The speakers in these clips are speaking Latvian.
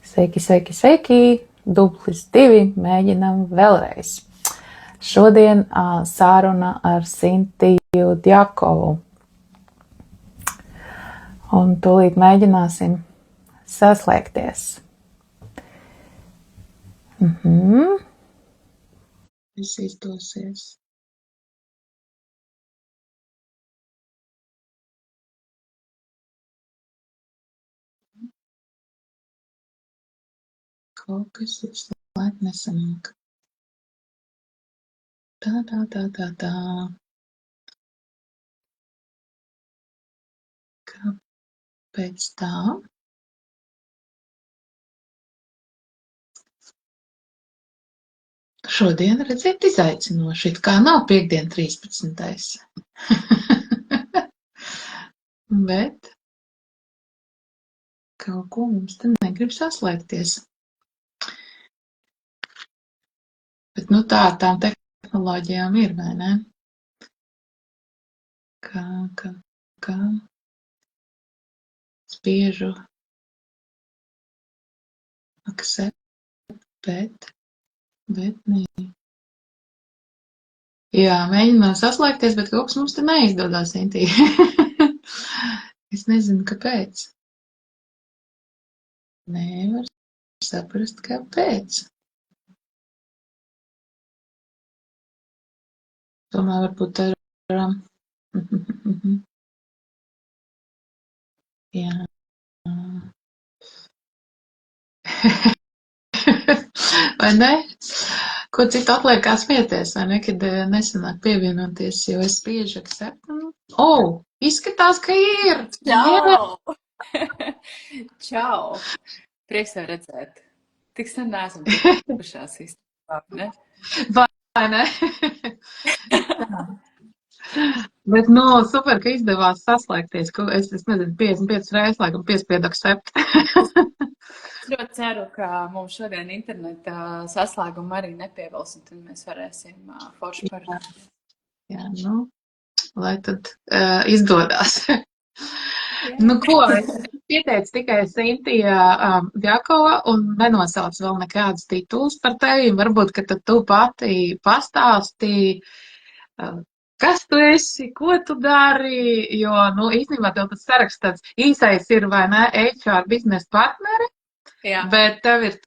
Sveiki, sveiki, sveiki! Dublis 2, mēģinam vēlreiz. Šodien sāruna ar Sintiju Djakovu. Un tūlīt mēģināsim saslēgties. Viss izdosies. Kaut kas visu laiku nesanāk. Tā. Kāpēc tā? Šodien, redziet, izaicinoši, it kā nav piektdien 13. Bet kaut ko mums te negrib saslēgties. Bet nu tā ar tām tehnoloģijām ir, vai ne? Kā spiežu accept, bet nē. Jā, mēģinām saslēgties, bet kaut kas mums te neizdodas, Intī. Es nezinu, kāpēc. Nevar saprast, kāpēc. Tomēr varbūt ar... Jā. Vai ne? Ko citu atliek kā smieties, vai ne, kad nesanāk pievienoties, jo es spiežu accept. Izskatās, ka ir! Čau! Čau! Prieks tev redzēt. Tik sen neesam tikušās īstenībā, ne? Vai ne? Bet, super, ka izdevās saslēgties. Es nezinu, 55 reizes, laikam, piespiedu accept. Es ļoti ceru, ka mums šodien interneta saslēgumu arī nepievils, un tad mēs varēsim forši parunāt. Jā, lai tad izdodās. Ko, es pieteicu tikai Sintija Djakova un nenosauc vēl nekādus titulus par tevi. Varbūt, ka tad tu pati pastāstīji, kas tu esi, ko tu dari, jo, īstenībā tev tas saraksts tāds īsais ir, vai ne, HR biznesa partneri, Jā. Bet tev ir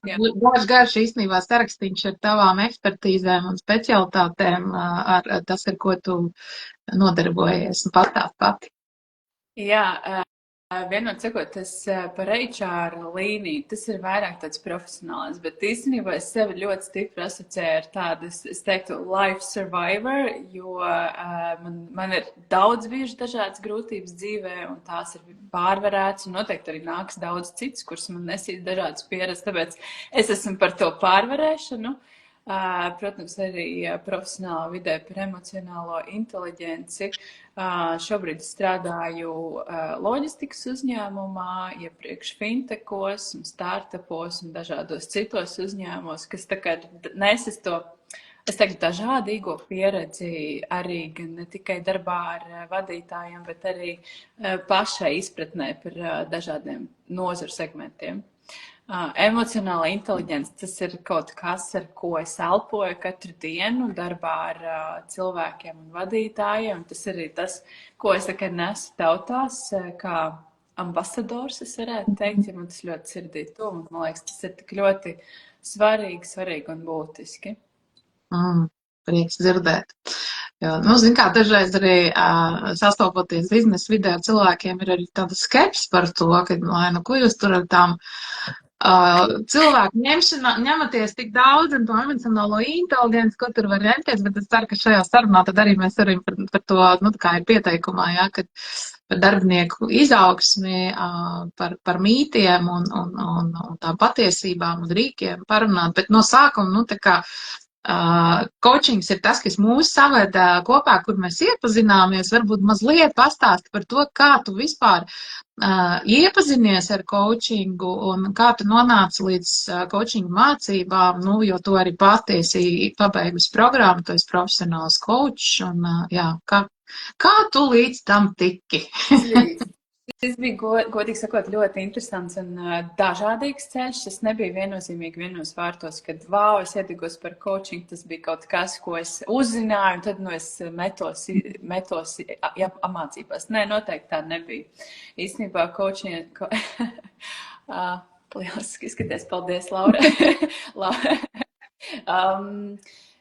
garš īstenībā sarakstīņš ar tavām ekspertīzēm un specialitātēm, ar tas, ar ko tu nodarbojies, un pastāst pati. Jā, vienot sakot, tas par HR līniju, tas ir vairāk tāds profesionāls, bet īstenībā es sevi ļoti stipri asociēju ar tādu, es teiktu, life survivor, jo man ir daudz bijuši dažādas grūtības dzīvē, un tās ir pārvarētas, un noteikti arī nāks daudz cits, kurus man nesīs dažādas pieredzes, tāpēc es esmu par to pārvarēšanu. Protams, arī profesionālā vidē par emocionālo inteliģenci. Šobrīd strādāju loģistikas uzņēmumā, iepriekš fintechos un startupos un dažādos citos uzņēmumos, kas tā kā nesis to, es teiktu, dažādīgo pieredzi arī gan ne tikai darbā ar vadītājiem, bet arī pašai izpratnē par dažādiem nozaru segmentiem. Emocionāla inteliģence, tas ir kaut kas, ar ko es elpoju katru dienu darbā ar cilvēkiem un vadītājiem. Tas arī tas, ko es tagad nesu tautās, kā ambasadors, es varētu teikt, ja man tas ļoti sirdī tuvu. Man liekas, tas ir tik ļoti svarīgi un būtiski. Prieks dzirdēt. Jo, zin kā, dažreiz arī sastopoties biznesa vidē ar cilvēkiem ir arī tāda skepsis par to, ka, ko jūs tur ar tām cilvēku ņematies tik daudz un to emocionālo inteliģenci, ko tur var ņemties, bet es ceru, ka šajā sarunā tad arī mēs arī par to, kā ir pieteikumā, kad par darbinieku izaugsmi, par mītiem un tām patiesībām un rīkiem parunāt, bet no sākuma, coachings ir tas, kas mūs saveda kopā, kur mēs iepazināmies, varbūt mazliet pastāst par to, kā tu vispār iepazinies ar coachingu un kā tu nonāci līdz coachingu mācībām, jo tu arī pati esi pabeigusi programmu, tu esi profesionāls coach, un kā tu līdz tam tiki? Šis bija, godīgi sakot, ļoti interesants un dažādīgs ceļš. Tas nebija viennozīmīgi vienos vārtos, kad, vau, es iedigos par coaching, tas bija kaut kas, ko es uzzināju, un tad, es metos apmācībās. Nē, noteikti tā nebija. Īstenībā coaching, lieliski izskaties, paldies, Laura.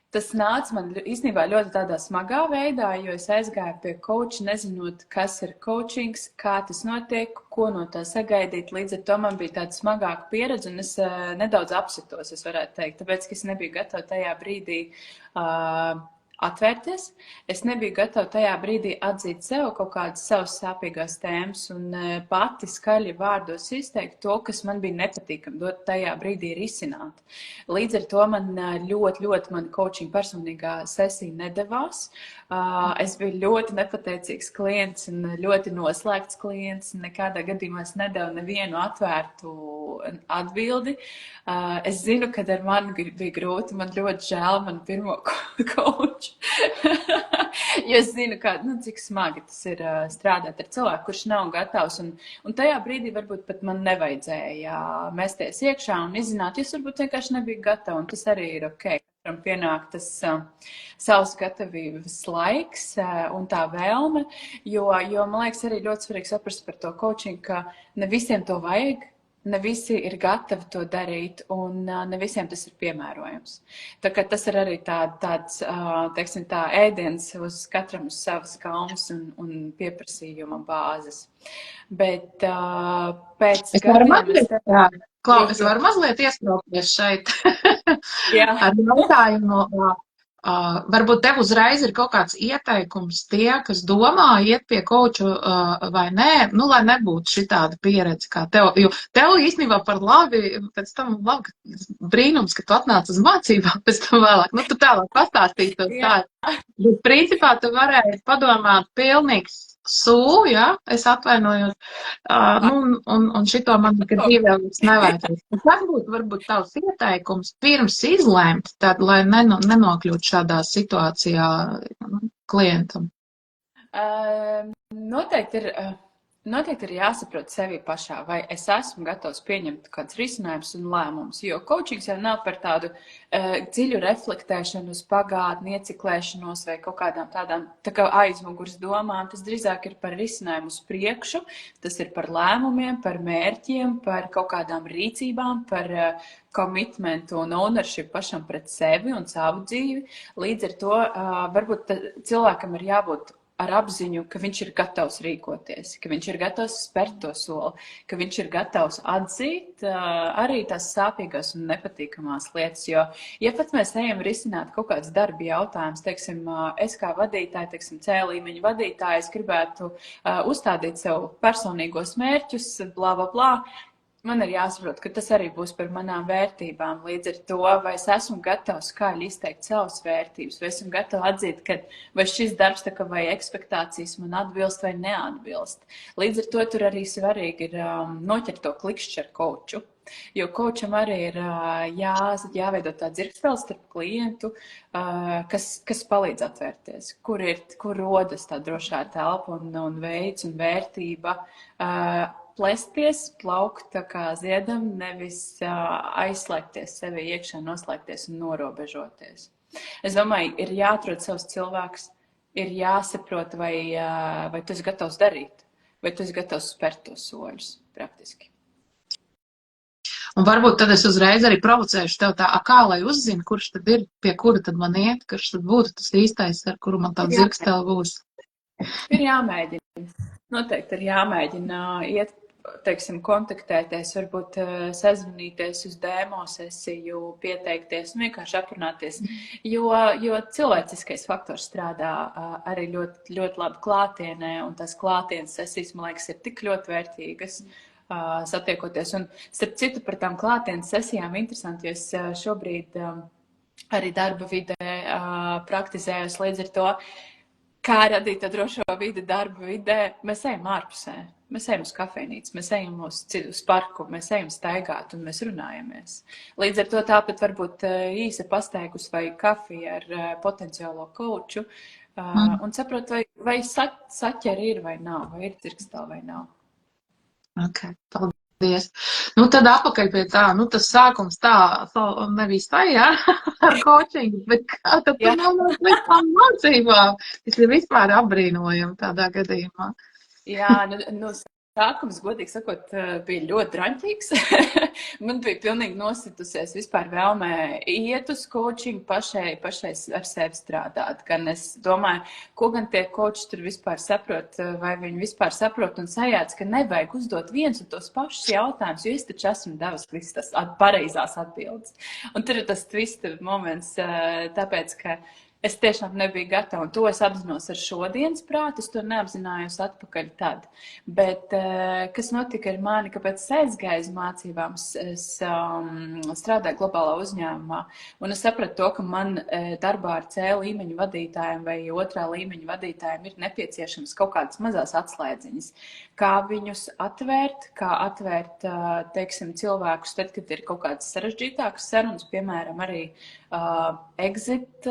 Tas nāca man īstenībā ļoti tādā smagā veidā, jo es aizgāju pie coacha, nezinot, kas ir coachings, kā tas notiek, ko no tā sagaidīt. Līdz ar to man bija tāda smagāka pieredze, un es nedaudz apsitos, es varētu teikt, tāpēc, ka es nebiju gatava tajā brīdī atvērties. Es nebiju gatava tajā brīdī atzīt sev kaut kādas savas sāpīgās tēmas un pati skaļi vārdos izteikt to, kas man bija nepatīkami dot tajā brīdī risināt. Līdz ar to man ļoti man coaching personīgā sesija nedevās. Es biju ļoti nepateicīgs klients un ļoti noslēgts klients. Nekādā gadījumā es nedevu nevienu atvērtu atbildi. Es zinu, kad ar mani bija grūti, man ļoti žēl man pirmo coachu. Jo es zinu, cik smagi tas ir strādāt ar cilvēku, kurš nav gatavs. Un tajā brīdī varbūt pat man nevajadzēja mesties iekšā un izzināt, es varbūt vienkārši nebiju gatava, un tas arī ir ok. Katram pienāk tas savs gatavības laiks un tā vēlme, jo man liekas arī ļoti svarīgi saprast par to coaching, ka ne visiem to vajag. Ne visi ir gatavi to darīt, un ne visiem tas ir piemērojams. Tā kā tas ir arī tāds, teiksim, tā ēdiens uz katram uz savas gaumas un pieprasījuma bāzes. Bet pēc gadiem... Es varu mazliet iesprāpties šeit ar jautājumu. Varbūt tev uzreiz ir kaut kāds ieteikums tie, kas domā iet pie coacha vai nē, lai nebūtu šitāda pieredze kā tev. Jo tev īstenībā par labi, pēc tam labi, brīnums, ka tu atnāc uz mācībām, pēc tam vēlāk, tu tālāk pastāstīsi to stāstu. Bet principā tu varēji padomāt pilnīgs ja? Es atvainojos, un šito man nekad dzīvēs nevajadzēs. Kas būtu varbūt tavs ieteikums pirms izlēmt, tad, lai nenokļūt šādā situācijā klientam? Noteikti ir jāsaprot sevi pašā, vai es esmu gatavs pieņemt kāds risinājums un lēmums, jo coachings jau nav par tādu dziļu reflektēšanu uz pagātni, ieciklēšanos vai kaut kādām tādām tā kā aizmugures domām. Tas drīzāk ir par risinājumu uz priekšu, tas ir par lēmumiem, par mērķiem, par kaut kādām rīcībām, par commitmentu un ownership pašam pret sevi un savu dzīvi. Līdz ar to varbūt cilvēkam ir jābūt ar apziņu, ka viņš ir gatavs rīkoties, ka viņš ir gatavs spērt to soli, ka viņš ir gatavs atzīt arī tās sāpīgās un nepatīkamās lietas. Jo, ja pat mēs ejam risināt kaut kāds darba jautājums, teiksim, es kā vadītāji, teiksim, C līmeņa vadītāji, es gribētu uzstādīt sev personīgos mērķus, blā, blā, blā. Man ir jāsaprot, ka tas arī būs par manām vērtībām. Līdz ar to, vai es esmu gatavs skaļi izteikt savas vērtības, vai esmu gatavs atzīt, ka vai šis darbs tā kā vai ekspektācijas man atbilst vai neatbilst. Līdz ar to tur arī svarīgi ir noķert to klikšķi ar coachu. Jo coacham arī ir jāveido tā dzirkstēle starp klientu, kas palīdz atvērties, kur rodas tā drošā telpa un veids un vērtība. Plesties, plaukt tā kā ziedam, nevis aizslēgties sevi iekšā, noslēgties un norobežoties. Es domāju, ir jāatrod savs cilvēks, ir jāsaprot, vai tu esi gatavs darīt, vai tu esi gatavs spērt tos soļus praktiski. Un varbūt tad es uzreiz arī provocēšu tev tā, kā lai uzzinu, kurš tad ir, pie kura tad man iet, kurš tad būtu tas īstais, ar kuru man tā dzirkstēle būs. Ir jāmēģina. Noteikti ir jāmēģina iet, teiksim, kontaktēties, varbūt sazvanīties uz demo sesiju, pieteikties un vienkārši aprunāties, jo cilvēciskais faktors strādā arī ļoti, ļoti labi klātienē, un tās klātienes sesijas, man liekas, ir tik ļoti vērtīgas satiekoties. Un starp citu par tām klātienes sesijām interesanti, jo es šobrīd arī darba vidē praktizējos līdz ar to, kā radīt to drošo vidi darba vidē, mēs ejam ārpusē. Mēs ejam uz kafejnīcu, mēs ejam uz parku, mēs ejam staigāt un mēs runājamies. Līdz ar to tāpat varbūt īsa pastaigus vai kafija ar potenciālo coachu un saprot, vai saķeri ir vai nav, vai ir dzirkstēle vai nav. Ok, paldies. Nu, tad atpakaļ pie tā, nu, tas sākums tā, nevis tā, jā, ar coachingu, bet kā tad tu Jā, nonāc līdz tām mācībām? Tas ir vispār apbrīnojami tādā gadījumā. jā, nu sākums, godīgi sakot, bija ļoti draņķīgs. Man bija pilnīgi nositusies vispār vēlmē iet uz coaching, pašai ar sevi strādāt. Gan es domāju, ko gan tie coachi tur vispār saprot, vai viņi vispār saprot un sajāc, ka nevajag uzdot viens un tos pašus jautājumus, jo es taču esmu devis visas tas pareizās atbildes. Un tur ir tas twista moments, tāpēc, ka es tiešām nebiju gatava, un to es apzinos ar šodienas prātu, es to neapzinājos atpakaļ tad. Bet kas notika ar mani, kāpēc es aizgāju uz mācībām, es strādāju globālā uzņēmumā, un es sapratu to, ka man darbā ar C līmeņa vadītājiem vai otrā līmeņa vadītājiem ir nepieciešams kaut kādas mazās atslēdziņas. Kā viņus atvērt, teiksim, cilvēkus tad, kad ir kaut kādas sarežģītākas sarunas, piemēram, arī exit,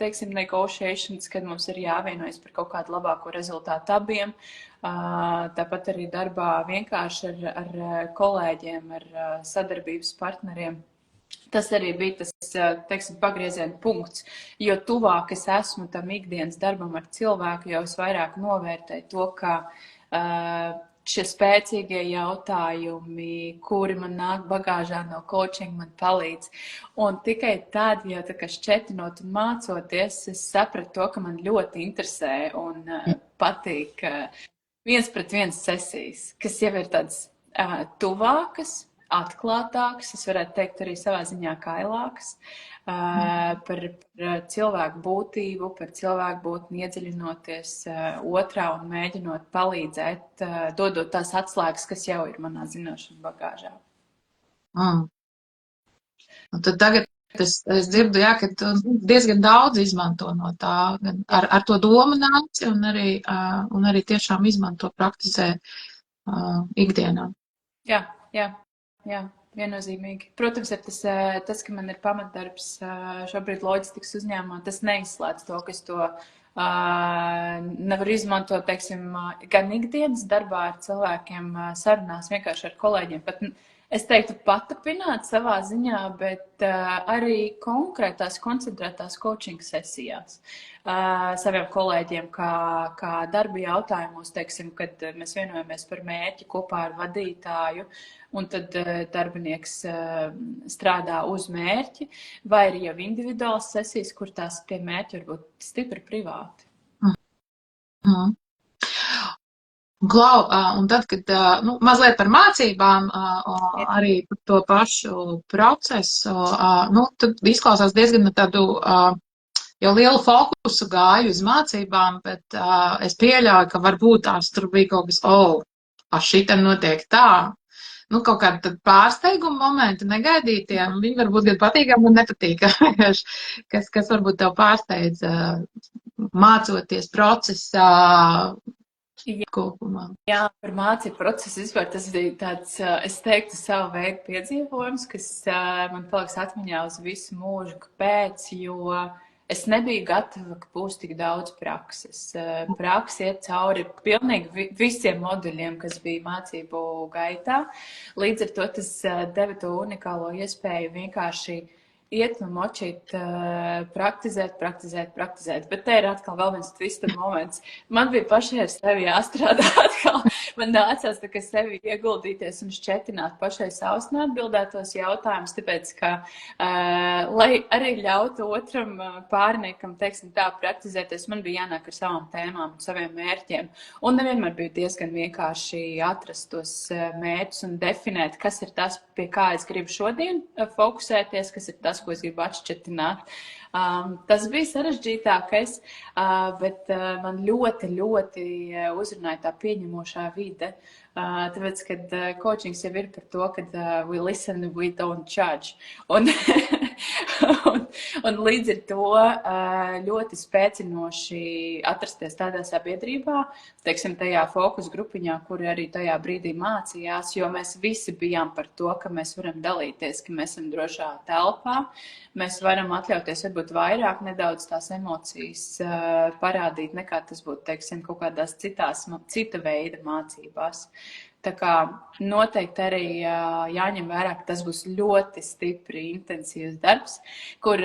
teiksim, negotiations, kad mums ir jāvienojas par kaut kādu labāko rezultātu abiem. Tāpat arī darbā vienkārši ar kolēģiem, ar sadarbības partneriem. Tas arī bija tas, teiksim, pagrieziena punkts, jo tuvāk es esmu tam ikdienas darbam ar cilvēku, jau es vairāk novērtēju to, ka šie spēcīgie jautājumi, kuri man nāk bagāžā no coaching, man palīdz. Un tikai tad, ja tā kā šķetinot un mācoties, es sapratu to, ka man ļoti interesē un patīk viens pret viens sesijas, kas jau ir tādas tuvākas, atklātākas, es varētu teikt arī savā ziņā kailākas, par cilvēku būtību, par cilvēku būtni iedziļinoties otrā un mēģinot palīdzēt, dodot tās atslēgas, kas jau ir manā zināšanu bagāžā. Un tad tagad es dzirdu, jā, ka tu diezgan daudz izmanto no tā, gan ar to domu nāci un arī tiešām izmanto, praktizē ikdienā. Jā, viennozīmīgi. Protams, ir tas, ka man ir pamatdarbs šobrīd loģistikas uzņēmumā, tas neizslēdz to, ka es to nevaru izmantot, teiksim, gan ikdienas darbā ar cilvēkiem, sarunās vienkārši ar kolēģiem, pat es teiktu patapināt savā ziņā, bet arī konkrētās, koncentrētās coaching sesijās saviem kolēģiem, kā darba jautājumos, teiksim, kad mēs vienojamies par mērķi kopā ar vadītāju, un tad darbinieks strādā uz mērķi, vai arī jau individuālas sesijas, kur tie mērķi var būt stipri privāti. Klau, un tad, kad mazliet par mācībām, arī par to pašu procesu, tad izklausās diezgan tādu jau lielu fokusu gāju uz mācībām, bet es pieļauju, ka varbūt tās tur bija kaut kas, šitam notiek tā. Kaut kāda pārsteiguma momenti negaidītie, un viņi varbūt gan patīkami un nepatīkami, kas varbūt tev pārsteidz mācoties procesā kopumā. Jā, par mācību procesu vispār tas bija tāds, es teiktu, savu veidu piedzīvojums, kas man paliks atmiņā uz visu mūžu, kāpēc, jo es nebiju gatava, ka būs tik daudz prakses. Praksa iet cauri pilnīgi visiem moduļiem, kas bija mācību gaitā. Līdz ar to tas deva to unikālo iespēju vienkārši iet un močīt, praktizēt. Bet te ir atkal vēl viens twista moments. Man bija pašai ar sevi jāstrādā atkal. Man nācās tā kā sevi ieguldīties un šķetināt pašai savus neatbildētos jautājumus, tāpēc, ka, lai arī ļautu otram pārniekam, teiksim tā, praktizēties, man bija jānāk ar savām tēmām un saviem mērķiem. Un nevienmēr bija diezgan vienkārši atrast tos mērķus un definēt, kas ir tas, pie kā es gribu šodien fokusēties, kas ir tas, ko es gribu atšķetināt. Tas bija sarežģītākais, bet man ļoti, ļoti uzrunāja tā pieņemošā vide. Tāpēc, kad coachings jau ir par to, kad we listen, we don't judge. Un līdz ar to ļoti spēcinoši atrasties tādā sabiedrībā, teiksim, tajā fokus grupiņā, kuri arī tajā brīdī mācījās, jo mēs visi bijām par to, ka mēs varam dalīties, ka mēs esam drošā telpā, mēs varam atļauties varbūt vairāk nedaudz tās emocijas parādīt, nekā tas būtu, teiksim, kaut kādās cita veida mācībās. Tā kā noteikti arī jāņem vērā, ka tas būs ļoti stipri intensīvs darbs, kur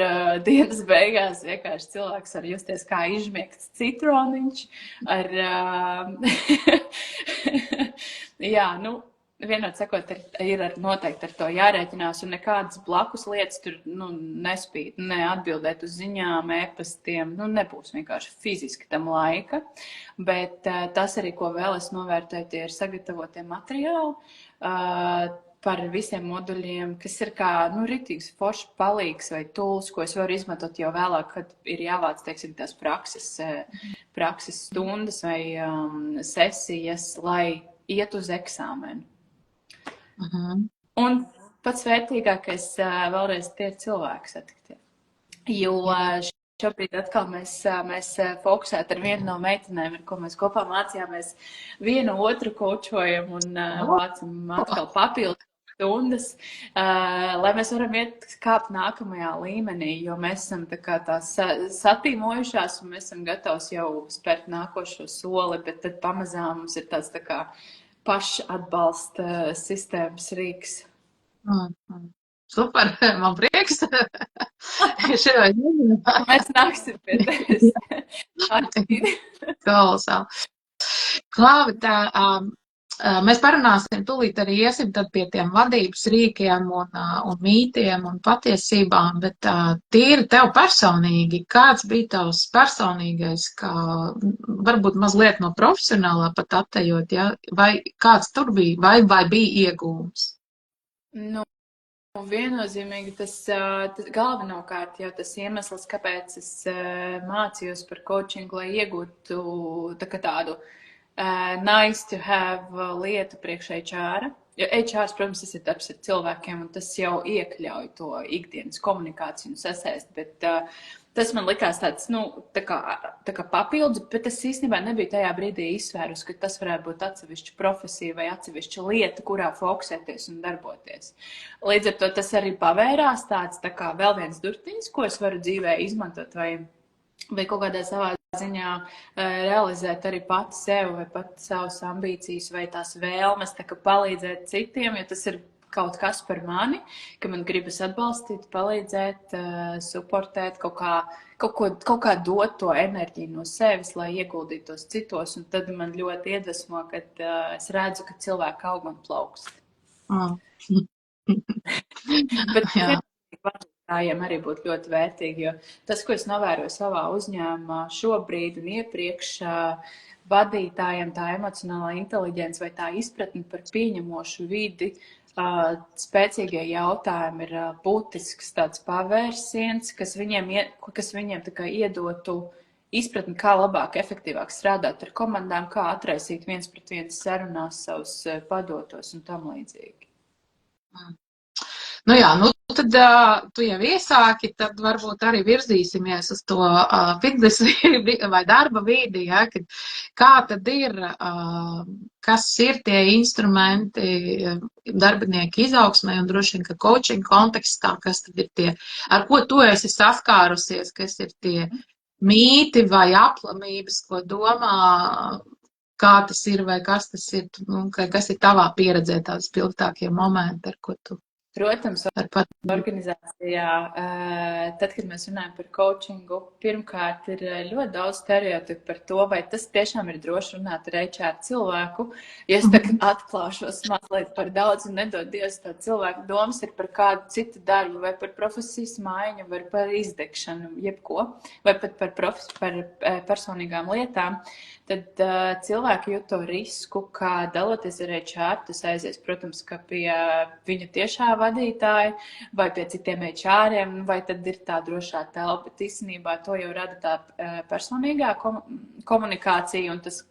dienas beigās vienkārši cilvēks var justies kā izžmiegts citroniņš ar, jā, nu, vienot sakot, ir noteikti ar to jārēķinās, un nekādas blakus lietas tur nespīd, neatbildēt uz ziņām, e-pastiem, nebūs vienkārši fiziski tam laika. Bet tas arī, ko vēl es novērtēju, tie ir sagatavotie materiāli par visiem moduļiem, kas ir kā, ritīgs foršs palīgs vai tools, ko es varu izmantot jau vēlāk, kad ir jāvāc, teiksim, tās prakses stundas vai sesijas, lai iet uz eksāmenu. Un pats vērtīgākais vēlreiz tie ir cilvēki satiktie. Jo šobrīd atkal mēs fokusēt ar vienu no meitenēm, ar ko mēs kopā mācījāmies, vienu otru kočojam un vācam atkal papildu stundas, lai mēs varam kāpt nākamajā līmenī, jo mēs esam tā satīmojušās un mēs esam gatavs jau spērt nākošo soli, bet tad pamazām mums ir tāds tā kā pašatbalsta sistēmas rīks. Super, man prieks. Mēs nāksim pie tevis. Kolosāli. Klāvi, mēs parunāsim, tūlīt arī iesim tad pie tiem vadības rīkiem un mītiem un patiesībām, bet tīri tev personīgi, kāds bija tavs personīgais, kā varbūt mazliet no profesionālā pat attejot, ja? Vai kāds tur bija, vai bija iegūms? Viennozīmīgi tas galvenokārt jau tas iemesls, kāpēc es mācījos par coachingu, lai iegūtu tādu nice to have lietu priekš HR. Jo HR, protams, tas ir darbs ar cilvēkiem, un tas jau iekļauj to ikdienas komunikāciju un sasaist, bet tas man likās tāds, tā kā papildus, bet es īstenībā nebiju tajā brīdī izsvērus, ka tas varētu būt atsevišķa profesija vai atsevišķa lieta, kurā fokusēties un darboties. Līdz ar to tas arī pavērās tāds tā kā vēl viens durtiņš, ko es varu dzīvē izmantot vai kaut kādā savā ziņā realizēt arī pati sev vai pati savas ambīcijas vai tās vēlmes, tā kā palīdzēt citiem, jo tas ir kaut kas par mani, ka man gribas atbalstīt, palīdzēt, supportēt, kaut kā dot to enerģiju no sevis, lai ieguldītos citos, un tad man ļoti iedvesmo, kad es redzu, ka cilvēki aug un plaukst. Bet vadītājiem arī būtu ļoti vērtīgi, jo tas, ko es novēroju savā uzņēmumā šobrīd un iepriekš, vadītājiem tā emocionālā inteliģence vai tā izpratne par pieņemošu vidi, spēcīgie jautājumi ir būtisks tāds pavērsiens, kas viņiem tā kā iedotu izpratni, kā labāk, efektīvāk strādāt ar komandām, kā atraisīt viens pret viens sarunās savus padotos un tam līdzīgi. Tad tu jau iesāki, tad varbūt arī virzīsimies uz to fitness vai darba vidi, ja, kā tad ir, kas ir tie instrumenti darbinieku izaugsmai un droši vien, ka coaching kontekstā, kas tad ir tie, ar ko tu esi saskārusies, kas ir tie mīti vai aplamības, ko domā, kā tas ir vai kas tas ir, kas ir tavā pieredzē tādas spilgtākie momenti, ar ko tu. Protams, organizācijā, tad, kad mēs runājam par coachingu, pirmkārt ir ļoti daudz stereotipu par to, vai tas tiešām ir droši runāt ar HR cilvēku. Ja es tagad atklāšos mazliet par daudz un nedod Dievs, tā cilvēku domas ir par kādu citu darbu, vai par profesijas maiņu, vai par izdegšanu, jebko, vai pat par personīgām lietām. Tad cilvēki jūt to risku, kā daloties ar HR, tas aizies, protams, ka pie viņa tiešā vadītāja vai pie citiem HR-iem, vai tad ir tā drošā telpa, bet īstenībā to jau rada tā personīgā komunikācija un tas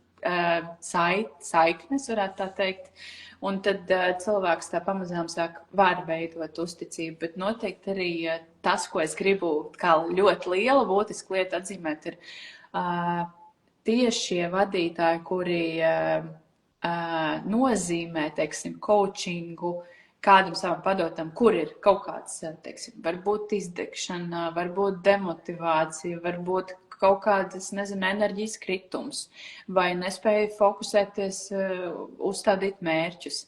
saiknes, varētu tā teikt. Un tad cilvēks tā pamazām var veidot uzticību, bet noteikti arī tas, ko es gribu kā ļoti liela būtiska lieta atzīmēt, ir tieši šie vadītāji, kuri nozīmē, teiksim, coachingu kādam savam padotam, kur ir kaut kāds, teiksim, varbūt izdegšana, varbūt demotivācija, varbūt kaut kādas, nezinu, enerģijas kritums, vai nespēja fokusēties, uzstādīt mērķus.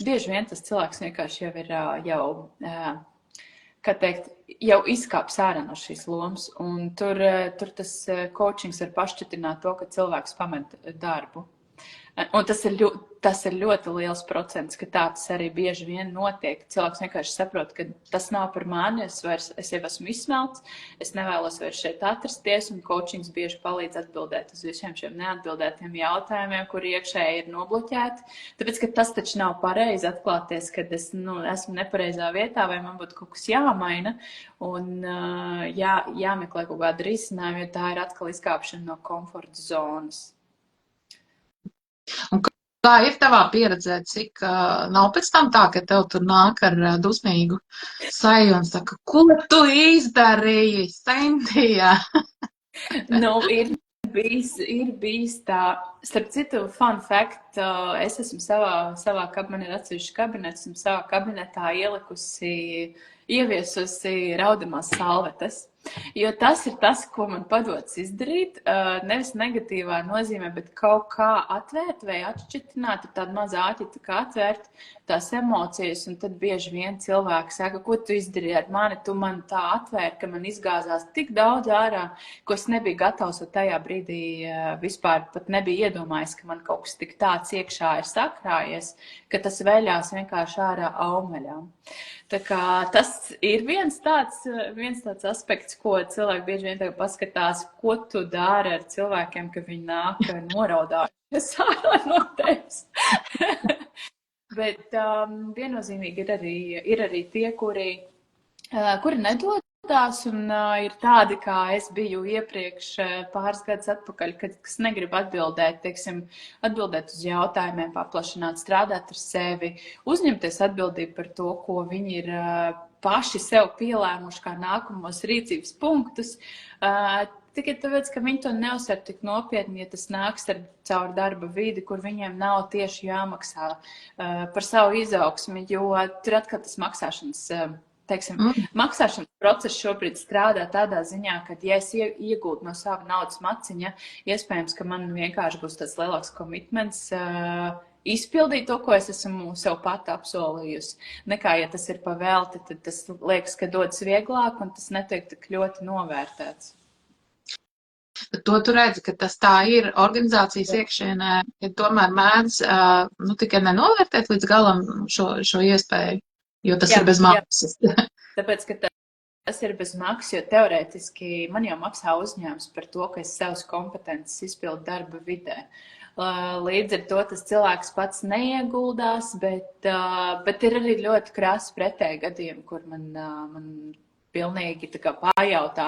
Bieži vien tas cilvēks vienkārši jau ir kā teikt, jau izkāps ārā no šīs lomas, un tur tas coachings var pašķitināt to, ka cilvēks pamet darbu. Un tas ir ļoti liels procents, ka tā tas arī bieži vien notiek. Cilvēks vienkārši saprot, ka tas nav par mani, es jau esmu izsmelts, es nevēlos vairs šeit atrasties, un coachings bieži palīdz atbildēt uz visiem šiem neatbildētiem jautājumiem, kuri iekšēji ir nobloķēti. Tāpēc, ka tas taču nav pareizi atklāties, kad es esmu nepareizā vietā, vai man būtu kaut kas jāmaina, un jāmeklē kaut kāda risinājuma, jo tā ir atkal izkāpšana no komforta zonas. Un kā ir tavā pieredzē, cik nav pēc tam tā, ka tev tur nāk ar dusmīgu seju un saka, ko tu izdarīji, Sintija? Ir bijis tā, starp citu, fun fact, es esmu man ir atsevišķi kabinets, esmu savā kabinetā ieviesusi raudamās salvetes. Jo tas ir tas, ko man padodas izdarīt, nevis negatīvā nozīmē, bet kaut kā atvērt vai atšķitināt, ir tāda mazā āķita, kā atvērt tās emocijas, un tad bieži vien cilvēki saka, ko tu izdarīji ar mani, tu man tā atvēri, ka man izgāzās tik daudz ārā, ko es nebiju gatavs, un tajā brīdī vispār pat nebija iedomājis, ka man kaut kas tik tāds iekšā ir sakrājies, ka tas veļās vienkārši ārā aumeļām. Tā kā tas ir viens tāds aspekts, ko cilvēki bieži vien tagad paskatās, ko tu dari ar cilvēkiem, ka viņi nāk noraudājušies ārā no tevis. Bet viennozīmīgi ir arī tie, kuri nedodās, un ir tādi, kā es biju iepriekš pāris gadus atpakaļ, kas negrib atbildēt uz jautājumiem, paplašināt, strādāt ar sevi, uzņemties atbildību par to, ko viņi ir paši sev pielēmuši kā nākamos rīcības punktus, tikai tāpēc, ka viņi to neuzsver tik nopietni, ja tas nāks caur darba vidi, kur viņiem nav tieši jāmaksā par savu izaugsmi, jo tur atkal tas maksāšanas process šobrīd strādā tādā ziņā, ka, ja es iegūtu no sava naudas maciņa, iespējams, ka man vienkārši būs tāds lielāks komitments izpildīt to, ko es esmu sev pati apsolījusi. Nekā, ja tas ir pavēlti, tad tas liekas, ka dodas vieglāk, un tas netiek tik ļoti novērtēts. Bet to tu redzi, ka tas tā ir organizācijas iekšienē, ja tomēr mēdz tikai nenovērtēt līdz galam šo iespēju, jo tas ir bez maksas. Tāpēc, ka tas ir bez maksas, jo teorētiski man jau maksā uzņēmums par to, ka es savas kompetences izpildu darba vidē. Līdz ar to tas cilvēks pats neieguldās, bet ir arī ļoti krāsi pretēji gadījumi, kur man pilnīgi tā kā pajautā,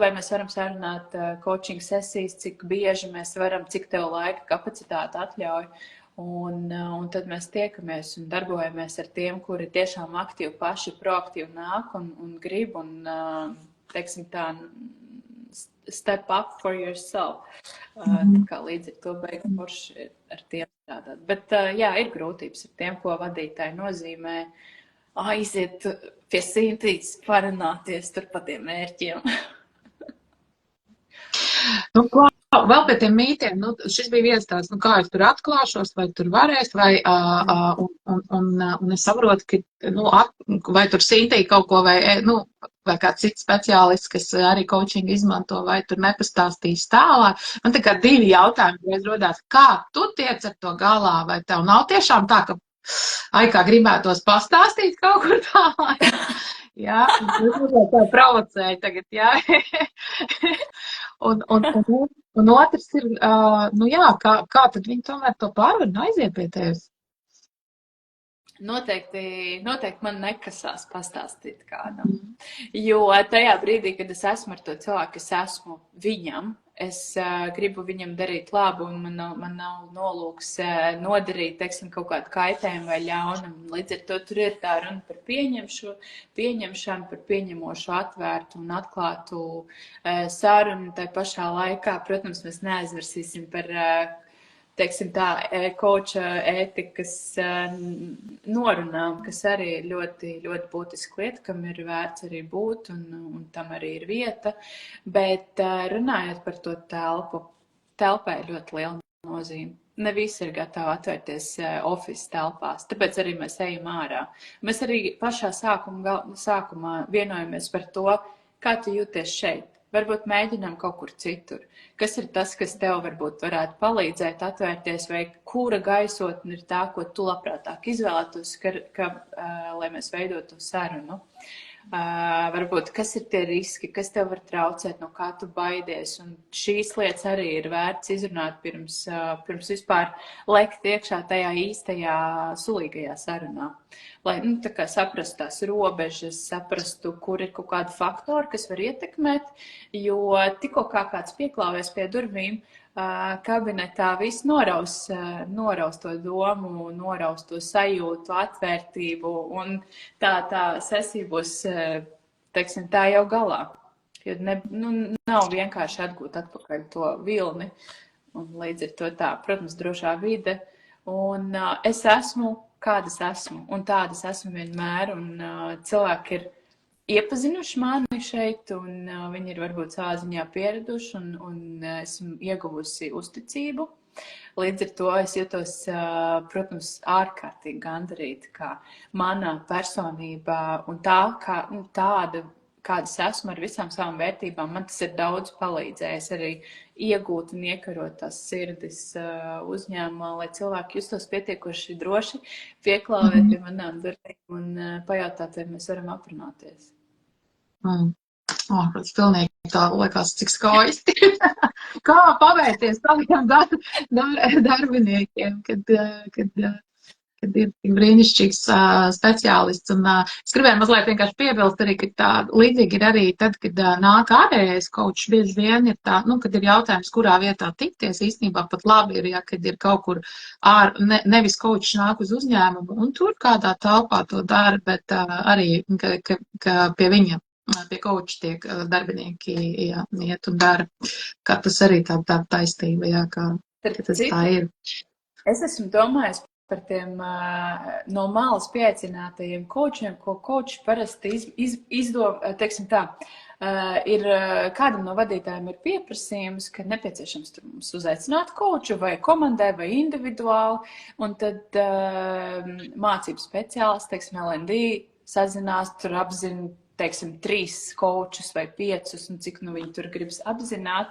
vai mēs varam sarunāt coaching sesijas, cik bieži mēs varam, cik tev laika kapacitāte atļauj. Un tad mēs tiekamies un darbojamies ar tiem, kuri tiešām aktīvi paši proaktīvi nāk un grib un, teiksim tā, step up for yourself. Tā kā līdz ar to beigu forši ar tiem strādāt. Bet ir grūtības ar tiem, ko vadītāji nozīmē aiziet pie Sintīs, parunāties tur pa tiem mērķiem. Vēl pie tiem mītiem, šis bija viens tāds, kā es tur atklāšos, vai tur varēs, vai, un es saprotu, ka, vai tur Sintī kaut ko, vai kāds cits speciālists, kas arī coaching izmanto, vai tur nepastāstīs tālāk. Man tā kā divi jautājumi, reiz rodās, kā tu tiec ar to galā, vai tev nav tiešām tā, ka, kā gribētos pastāstīt kaut kur tālāk? Jā, tā provocēja tagad, jā. Un otrs ir, kā tad viņi tomēr to pārvar un aiziet pie tevis? Noteikti man nekasās pastāstīt kādam. Jo tajā brīdī, kad es esmu ar to cilvēku, es esmu viņam, es gribu viņam darīt labu, un man nav nolūks nodarīt, teiksim, kaut kādu kaitējumu vai ļaunumu. Līdz ar to tur ir tā runa par pieņemšanu, par pieņemošu, atvērtu un atklātu sarunu. Tā pašā laikā, protams, mēs neaizmirsīsim par teiksim tā, koča ētikas norunām, kas arī ir ļoti, ļoti būtiska lieta, kam ir vērts arī būt un tam arī ir vieta. Bet runājot par to telpu, telpai ir ļoti liela nozīme. Ne visi ir gatavi atvērties office telpās, tāpēc arī mēs ejam ārā. Mēs arī pašā sākumā vienojamies par to, kā tu jūties šeit. Varbūt mēģinām kaut kur citur. Kas ir tas, kas tev varbūt varētu palīdzēt atvērties, vai kura gaisotne ir tā, ko tu labprātāk izvēlētos, lai mēs veidotu sarunu? Varbūt, kas ir tie riski, kas tev var traucēt, no kā tu baidies. Un šīs lietas arī ir vērts izrunāt pirms vispār lekt iekšā tajā īstajā sulīgajā sarunā. Lai tā kā saprastu tās robežas, saprastu, kur ir kaut kādi faktori, kas var ietekmēt, jo tikko kā kāds pieklāvēs pie durvīm, kabinetā viss noraus to domu, noraus to sajūtu, atvērtību, un tā sesija būs, teiksim, tā jau galā. Jo nav vienkārši atgūt atpakaļ to vilni, un līdz ar to tā, protams, drošā vide. Un es esmu, kādas esmu, un tādas esmu vienmēr, un cilvēki ir iepazinuši mani šeit, un viņi ir varbūt savā ziņā pieraduši, un esmu ieguvusi uzticību. Līdz ar to es jūtos, protams, ārkārtīgi gandarīta, kā mana personība un tāda, kādas esmu ar visām savām vērtībām, man tas ir daudz palīdzējis arī iegūt un iekarot tās sirdis uzņēmumā, lai cilvēki justos pietiekoši droši, pieklāvēt pie manām durvīm un pajautāt, vai mēs varam aprunāties. Tas pilnīgi tā liekas, cik skaisti. Kā pavērties saviem darbiniekiem, kad ir tik brīnišķīgs speciālists. Un es gribēju mazliet vienkārši piebilst arī, ka tā līdzīgi ir arī tad, kad nāk ārējais kočs, bieži vien ir tā, kad ir jautājums, kurā vietā tikties, īstenībā pat labi ir, ja, kad ir kaut kur nevis kočs nāk uz uzņēmumu un tur kādā telpā to dara, bet arī, ka pie viņa. Pie koča tiek darbinieki iet un dara, kā tas arī tāda taistība, jā, kā tas tā ir. Es esmu domājis par tiem no malas pieaicinātajiem kočiem, ko koči parasti teiksim tā, ir kādam no vadītājiem ir pieprasījums, ka nepieciešams tur mums uzaicināt koču vai komandai vai individuāli, un tad mācību speciālists, teiksim, L&D sazinās, tur apzina, teiksim, 3 kočus vai 5, un cik viņi tur gribas apzināt,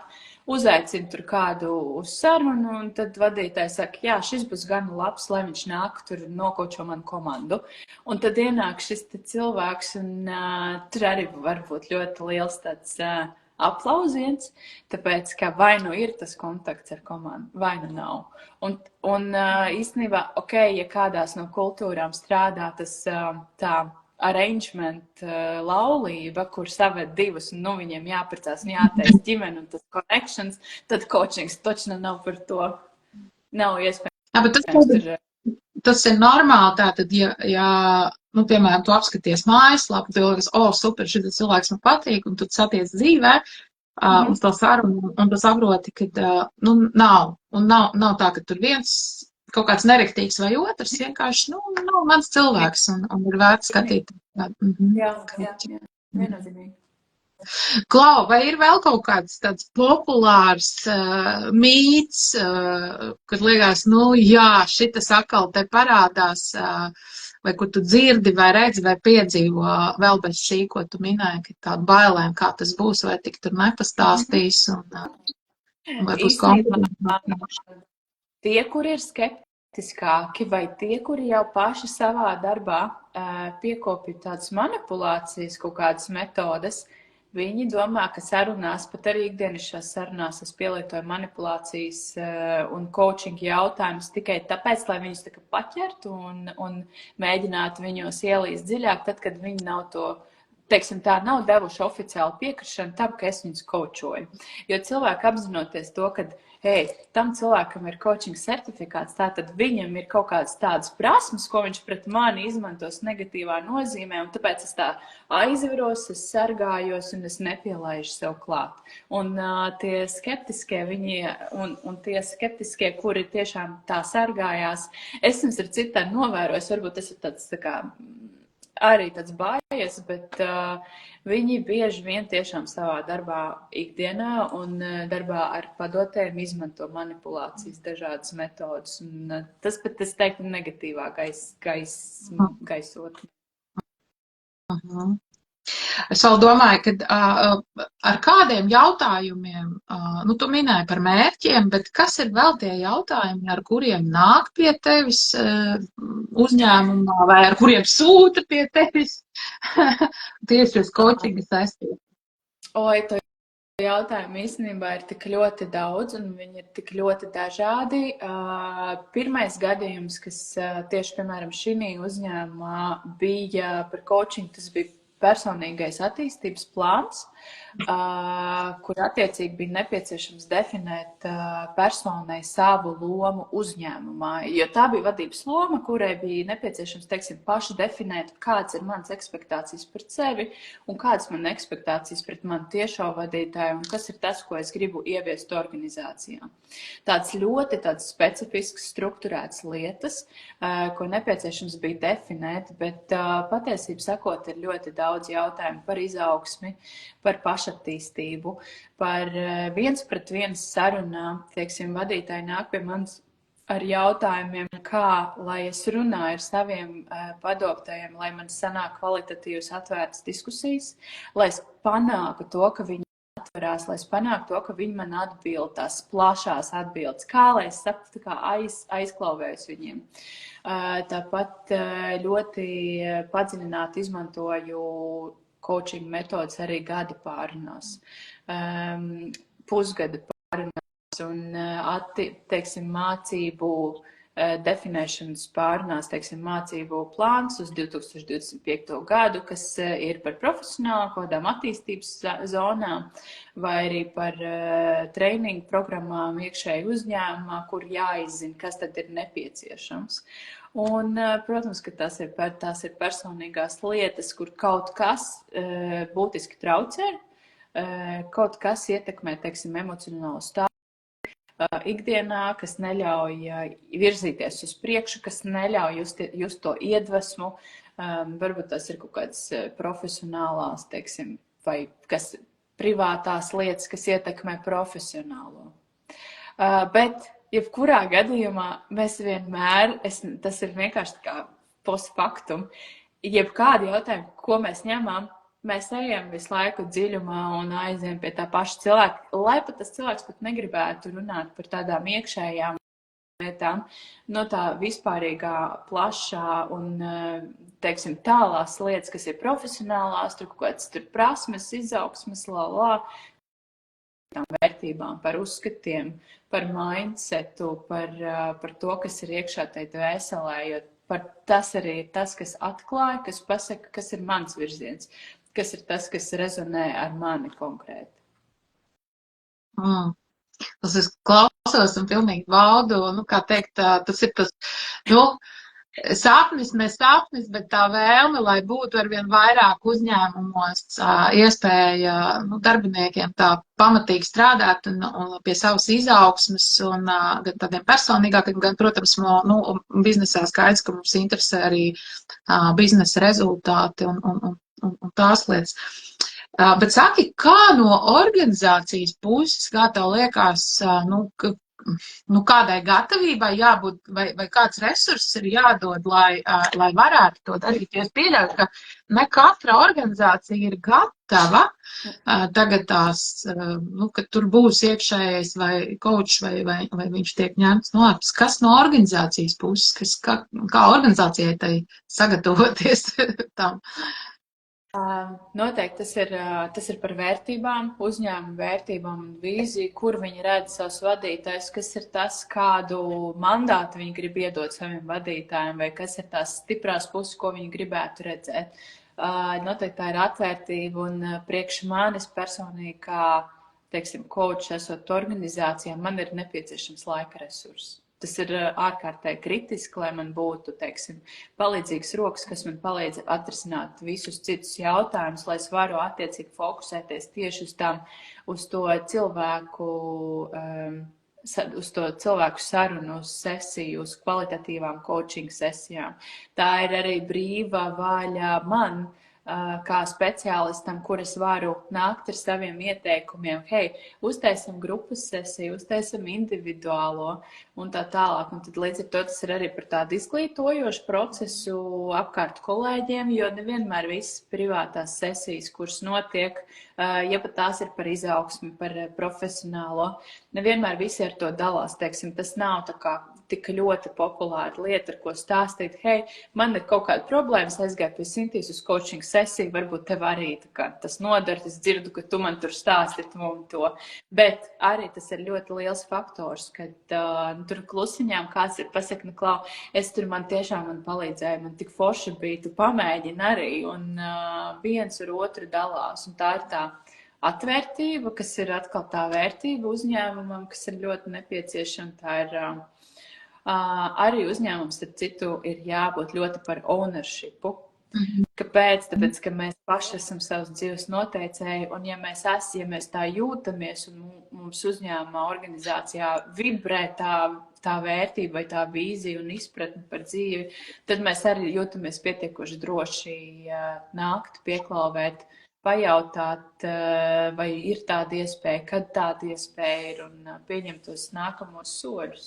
uzaicina tur kādu uz sarunu, un tad vadītājs saka, jā, šis būs gan labs, lai viņš nāk tur nokočo manu komandu. Un tad ienāk šis cilvēks, un tur arī var būt ļoti liels tāds aplausiens, tāpēc, ka vai nu ir tas kontakts ar komandu, vai nu nav. Un īstenībā, ja kādās no kultūrām strādā tas tā arrangement laulība, kur saved divus, un viņiem jāprecās un jātaisa ģimene un tas connections, tad coachings točna nav par to. Nav iespējams. Jā, bet tas ir normāli, tātad, ja piemēram, tu apskaties mājaslapu, tu liekas, super, šis cilvēks man patīk, un tu satiec dzīvē, uz to sarunu, un tu saproti, ka, nav tā, ka tur viens kaut kāds nerektīgs vai otrs, vienkārši, nav mans cilvēks, un ir vērts skatīt. Jā, viennozīmīgi. Klau, vai ir vēl kaut kāds tāds populārs mīts, kad liekas, šitas atkal te parādās, vai kur tu dzirdi, vai redzi, vai piedzīvo vēl bez šī, ko tu minēji, ka tāda bailēm, kā tas būs, vai tik tur nepastāstīs, un vai būs komplimenti. Tie, kuri ir skeptiskāki, vai tie, kuri jau paši savā darbā piekopja tādas manipulācijas, kaut kādas metodes, viņi domā, ka sarunās, pat arī ikdienišķās sarunās es pielietoju manipulācijas un coaching jautājumus tikai tāpēc, lai viņus tā kā paķertu un mēģinātu viņos ielīst dziļāk, tad, kad viņi nav to, teiksim tā, nav devuši oficiālu piekrišanu tam, ka es viņus coachoju. Jo cilvēki apzinoties to, ka hei, tam cilvēkam ir coaching certifikāts, tātad viņam ir kaut kādas tādas prasmes, ko viņš pret mani izmantos negatīvā nozīmē, un tāpēc es tā aizveros, es sargājos un es nepielaižu sev klāt. Un tie skeptiskie viņi, un tie skeptiskie, kuri tiešām tā sargājās, es jums ar citādi novērojos, varbūt tas ir tāds tā kā arī tāds bājies, bet viņi bieži vien tiešām savā darbā ikdienā un darbā ar padotēm izmanto manipulācijas dažādas metodas. Un tas pat, es teiktu, negatīvā gaisotne. Es vēl domāju, ka ar kādiem jautājumiem, nu, tu minēji par mērķiem, bet kas ir vēl tie jautājumi, ar kuriem nāk pie tevis uzņēmumā vai ar kuriem sūta pie tevis tieši uz coachinga saistībā? Oi, to jautājumu īstenībā ir tik ļoti daudz un viņi ir tik ļoti dažādi. Pirmais gadījums, kas tieši, piemēram, šī uzņēmumā bija par coachingu, tas bija personīgais attīstības plāns, kur attiecīgi bija nepieciešams definēt personai savu lomu uzņēmumā, jo tā bija vadības loma, kurai bija nepieciešams, teiksim, paši definēt, kāds ir mans ekspektācijas pret sevi un kādas man ekspektācijas pret manu tiešo vadītāju un kas ir tas, ko es gribu ieviest organizācijā. Tāds ļoti specifisks, strukturēts lietas, ko nepieciešams bija definēt, bet patiesību sakot ir ļoti daudz jautājumu par izaugsmi, par pašattīstību, par viens pret viens sarunām. Teiksim, vadītāji nāk pie manis ar jautājumiem, kā, lai es runāju ar saviem padotājiem, lai man sanāk kvalitatīvas atvērtas diskusijas, lai es panāku to, ka viņi atverās, lai es panāku to, ka viņi man atbild tās plašās atbildes, kā lai es saku, kā aizklauvējos viņiem. Tāpat ļoti padziļināti izmantoju coaching metodas arī gada pārunās, pusgada pārunās un, teiksim, mācību definēšanas pārunās, teiksim, mācību plāns uz 2025. gadu, kas ir par profesionālām kodām attīstības zonām, vai arī par trainingu programmām iekšēji uzņēmumā, kur jāizzina, kas tad ir nepieciešams. Un, protams, ka tās ir personīgās lietas, kur kaut kas būtiski traucē, kaut kas ietekmē, teiksim, emocionālo stāvokli ikdienā, kas neļauj virzīties uz priekšu, kas neļauj just to iedvesmu. Varbūt tas ir kaut kādas profesionālās, teiksim, vai kas privātās lietas, kas ietekmē profesionālo. Bet jebkurā gadījumā mēs vienmēr, tas ir vienkārši tā kā post factum, jebkādi jautājumi, ko mēs ņemam, mēs ejam visu laiku dziļumā un aizējam pie tā paša cilvēka, lai pat tas cilvēks pat negribētu runāt par tādām iekšējām lietām, no tā vispārīgā, plašā un, teiksim, tālās lietas, kas ir profesionālās, tur kaut kāds tur prasmes, izaugsmes, tām vērtībām, par uzskatiem, par mindsetu, par to, kas ir iekšā tai dvēselē, jo tas arī ir tas, kas atklāja, kas pasaka, kas ir mans virziens, kas ir tas, kas rezonē ar mani konkrēti. Tas es klausos un pilnīgi baudu, nu, kā teikt, tas ir tas, nu, sapnis, ne sapnis, bet tā vēlme, lai būtu arvien vairāk uzņēmumos iespēja darbiniekiem tā pamatīgi strādāt un pie savas izaugsmes un gan tādiem personīgākiem, gan, protams, biznesā skaidrs, ka mums interesē arī biznesa rezultāti un tās lietas. Bet saki, kā no organizācijas puses, kā tev liekas, kādai gatavībai jābūt, vai kāds resurss ir jādod, lai varētu to darīt? Jo es pieļauju, ka ne katra organizācija ir gatava tagad tās, ka tur būs iekšējais vai coach, vai viņš tiek ņemts no ārpus. Kas no organizācijas puses, kā organizācijai tai sagatavoties tam? Noteikti tas ir par vērtībām, uzņēmumu vērtībām un vīziju, kur viņi redz savus vadītājus, kas ir tas, kādu mandātu viņi grib iedot saviem vadītājiem, vai kas ir tās stiprās puses, ko viņi gribētu redzēt. Noteikti tā ir atvērtība un priekš manis personīgi kā teiksim, coach, esot organizācijā, man ir nepieciešams laika resurss. Tas ir ārkārtēji kritiski, lai man būtu, teiksim, palīdzīgs rokas, kas man palīdz atrisināt visus citus jautājumus, lai es varu attiecīgi fokusēties tieši uz to cilvēku, sarunu, uz sesiju, uz kvalitatīvām coaching sesijām. Tā ir arī brīva vaļa man, kā speciālistam, kur es varu nākt ar saviem ieteikumiem. Hei, uztaisim grupas sesiju, uztaisim individuālo un tā tālāk. Un tad līdz ar to tas ir arī par tādu izglītojošu procesu apkārt kolēģiem, jo nevienmēr visas privātās sesijas, kuras notiek, ja pat tās ir par izaugsmi, par profesionālo, nevienmēr visi ar to dalās. Teiksim, tas nav tā kā tik ļoti populāra lieta, ar ko stāstīt, hei, man ir kaut kāda problēma, es aizgāju pie Sintīs uz coaching sesiju, varbūt tev arī tas nodara, es dzirdu, ka tu man tur stāsti to. Bet arī tas ir ļoti liels faktors, kad tur klusiņām kāds ir pasaka, Klau, man tiešām palīdzēja, man tik forši bija, tu pamēģini arī, un viens ar otru dalās, un tā ir tā atvērtība, kas ir atkal tā vērtība uzņēmumam, kas ir ļoti nepieciešama, tā ir arī uzņēmums, starp citu, ir jābūt ļoti par ownershipu. Kāpēc? Tāpēc, ka mēs paši esam savas dzīves noteicēji, un ja mēs tā jūtamies, un mums uzņēmumā, organizācijā vibrē tā vērtība vai tā vīzija un izpratne par dzīvi, tad mēs arī jūtamies pietiekoši droši nākt, pieklauvēt, pajautāt, vai ir tāda iespēja, kad tāda iespēja ir, un pieņemt tos nākamos soļus.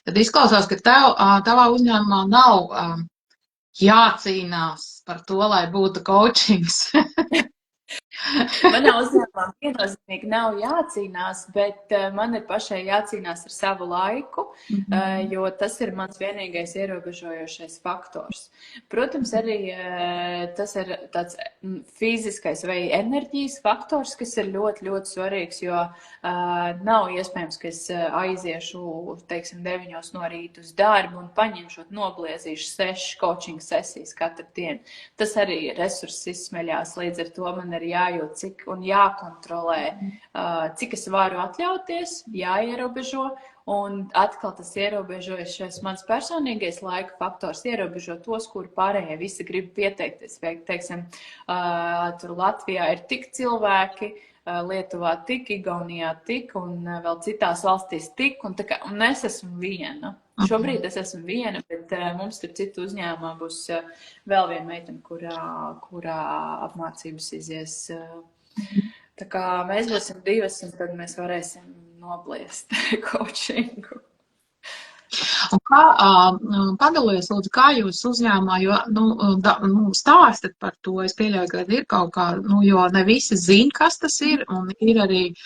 Tad izklausās, ka tavā uzņēmumā nav jācīnās par to, lai būtu coachings. Manā uzņēmumā viennozīmīgi nav jācīnās, bet man ir pašai jācīnās ar savu laiku, jo tas ir mans vienīgais ierobežojošais faktors. Protams, arī tas ir tāds fiziskais vai enerģijas faktors, kas ir ļoti, ļoti svarīgs, jo nav iespējams, ka es aiziešu, teiksim, 9 no rīta uz darbu un paņemšot, nobliezīšu 6 coaching sesijas katru dienu. Tas arī resurss izsmeļās, līdz ar to man ir jājūt, cik un jākontrolē, cik es varu atļauties, jāierobežo, un atkal tas ierobežojušies mans personīgais laika faktors ierobežo tos, kur pārējie visi grib pieteikties. Teiksim, tur Latvijā ir tik cilvēki, Lietuvā tik, Igaunijā tik, un vēl citās valstīs tik, un es esmu viena. Šobrīd es esmu viena, bet mums tur citu uzņēmumā būs vēl viena meitene, kurā apmācības izies. Tā kā mēs būsim 2, un tad mēs varēsim nobliest coachingu. Un padalies, lūdzu, kā jūs uzņēmumā, jo stāstat par to, es pieļauju, ka ir kaut kā, jo ne visi zina, kas tas ir, un ir arī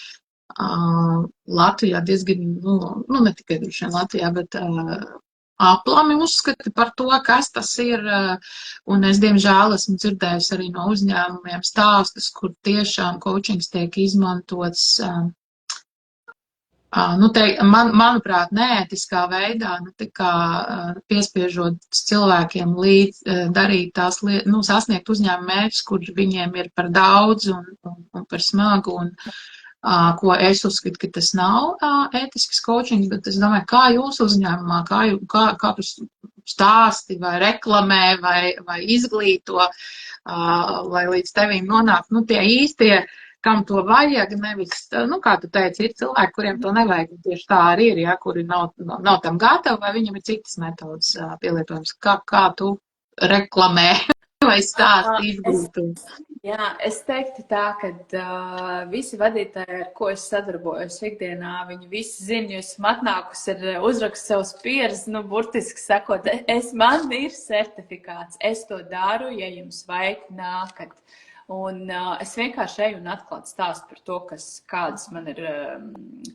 Latvijā diezgan, ne tikai Latvijā, bet aplami uzskati par to, kas tas ir, un es, diemžēl, esmu dzirdējusi arī no uzņēmumiem stāstus, kur tiešām coachings tiek izmantots manuprāt, neētiskā veidā, piespiežot cilvēkiem darīt tās lietas, sasniegt uzņēmuma mērķus, kur viņiem ir par daudz un par smagu, un ko es uzskatu, ka tas nav ētisks coachings, bet es domāju, kā jūs uzņēmumā, kā tu stāsti vai reklamē vai izglīto, lai līdz tevīm nonāk, tie īstie, kam to vajag, nevis, kā tu teici, ir cilvēki, kuriem to nevajag, tieši tā arī ir, kuri nav tam gatavi, vai viņam ir citas metodas pielietojums. Kā tu reklamē vai stāsti izglīto? Jā, es teiktu tā, ka visi vadītāji, ar ko es sadarbojos ikdienā, viņi visi zina, jo esmu atnākusi ar uzrakstu savus pieres, burtiski sakot, man ir certifikāts, es to daru, ja jums vajag nākat. Un es vienkārši eju un atklāt stāstu par to, kādas man ir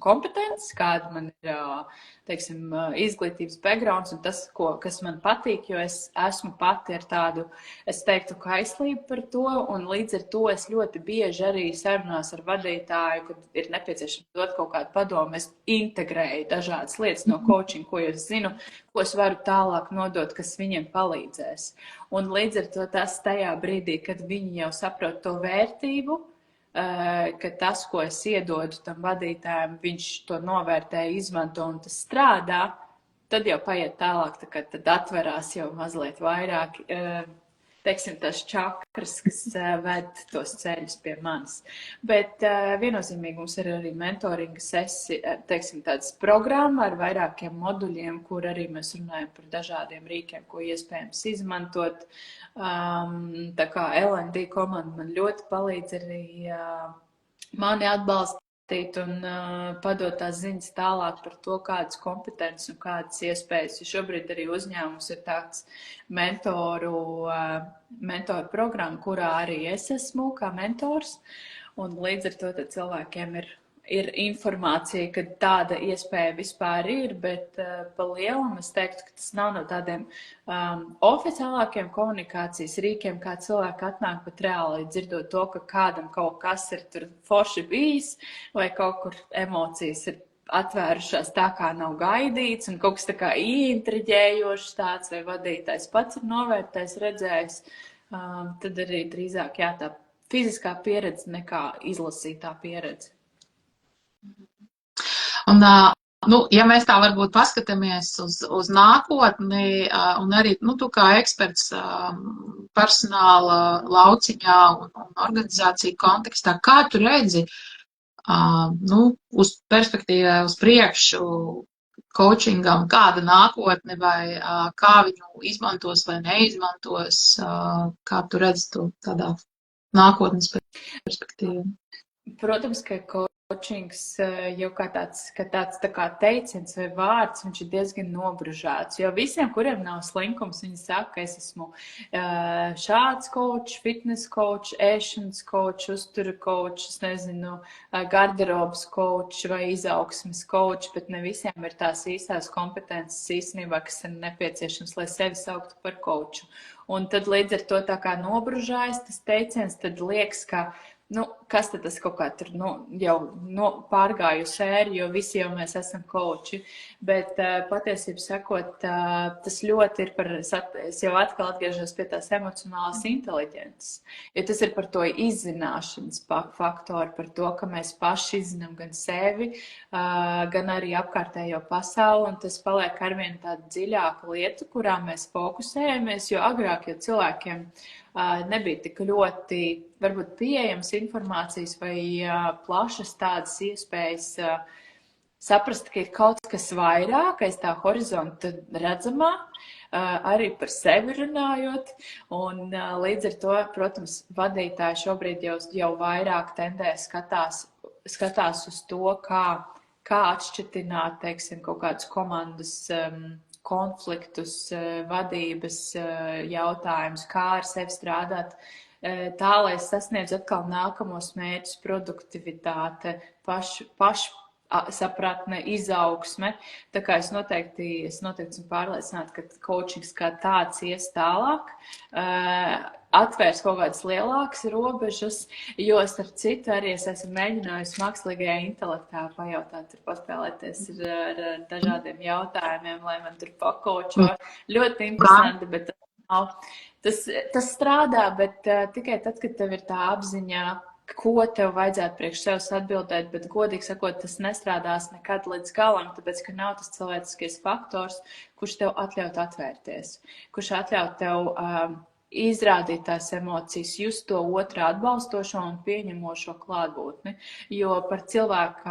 kompetences, kāda man ir, teiksim, izglītības backgrounds un tas, kas man patīk, jo es esmu pati ar tādu, es teiktu, kaislību par to, un līdz ar to es ļoti bieži arī sarunās ar vadītāju, kad ir nepieciešams dot kaut kādu padomu, es integrēju dažādas lietas no coaching, ko es zinu, ko es varu tālāk nodot, kas viņiem palīdzēs. Un līdz ar to tas tajā brīdī, kad viņi jau saprot to vērtību, ka tas, ko es iedodu tam vadītājam, viņš to novērtē, izmanto un tas strādā, tad jau paiet tālāk, tad atverās jau mazliet vairāk, teiksim, tās čakras, kas ved tos ceļus pie manis. Bet viennozīmīgi mums ir arī mentoringa teiksim, tāds programma ar vairākiem moduļiem, kur arī mēs runājam par dažādiem rīkiem, ko iespējams izmantot. Tā kā L&D komanda man ļoti palīdz arī mani atbalstīt un padot tās ziņas tālāk par to, kādas kompetences un kādas iespējas. Jo šobrīd arī uzņēmums ir tāds mentoru programma, kurā arī es esmu kā mentors. Un līdz ar to cilvēkiem ir informācija, ka tāda iespēja vispār ir, bet pa lielam es teiktu, ka tas nav no tādiem oficiālākiem komunikācijas rīkiem, kā cilvēki atnāk pat reāli dzirdot to, ka kādam kaut kas ir tur forši bijis, vai kaut kur emocijas ir atvērušās tā, kā nav gaidīts, un kaut kas tā kā ieintriģējošs tāds, vai vadītājs pats ir novērtējis, redzējis, tad arī drīzāk tā fiziskā pieredze nekā izlasītā pieredze. Un, ja mēs tā varbūt paskatāmies uz nākotni, un arī, tu kā eksperts personāla lauciņā un organizāciju kontekstā, kā tu redzi, uz perspektīvā uz priekšu coachingam, kāda nākotne vai kā viņu izmantos vai neizmantos, kā tu redzi to tādā nākotnes perspektīvā? Protams, ka coachings jau kā tāds tā kā teiciens vai vārds, viņš ir diezgan nobružāts, jo visiem, kuriem nav slinkums, viņi saka, ka es esmu šāds coach, fitness coach, ēšanas coach, uztura coach, es nezinu, garderobas coach vai izaugsmes coach, bet ne visiem ir tās īstās kompetences īstenībā, kas ir nepieciešams, lai sevi sauktu par coachu. Un tad līdz ar to tā kā nobružājas tas teiciens, tad liekas, ka kas tad tas kaut kā tur jau pārgāju sēri, jo visi jau mēs esam coachi, bet patiesībā sakot, tas ļoti ir es jau atkal atgriežos pie tās emocionālās inteliģences, jo tas ir par to izzināšanas faktoru, par to, ka mēs paši izzinām gan sevi, gan arī apkārtējo pasauli, un tas paliek arvien tāda dziļāka lieta, kurā mēs fokusējamies, jo agrāk jau cilvēkiem nebija tik ļoti varbūt pieejams informācijas vai plašas tādas iespējas saprast, ka ir kaut kas vairāk aiz tā horizonta redzamā, arī par sevi runājot, un līdz ar to, protams, vadītāji šobrīd jau vairāk tendē skatās uz to, kā atšķitināt, teiksim, kaut kādus komandas konfliktus, vadības jautājumus, kā ar sevi strādāt, tā, lai sasniedz atkal nākamos mērķus, produktivitāte, pašsapratne, izaugsme. Tā kā es noteikti esmu pārliecināta, ka coachings kā tāds ies tālāk, atvērs kaut kādas lielākas robežas, jo starp citu arī es esmu mēģinājusi mākslīgajā intelektā pajautāt, tur paspēlēties ar dažādiem jautājumiem, lai man tur pakočo. Ļoti interesanti, bet tas strādā, bet tikai tad, kad tev ir tā apziņā, ko tev vajadzētu priekš sevis atbildēt, bet godīgi sakot, tas nestrādās nekad līdz galam, tāpēc, ka nav tas cilvēciskais faktors, kurš tev atļaut atvērties, kurš atļaut tev izrādīt tās emocijas, just to otrā atbalstošo un pieņemošo klātbūtni, jo par cilvēku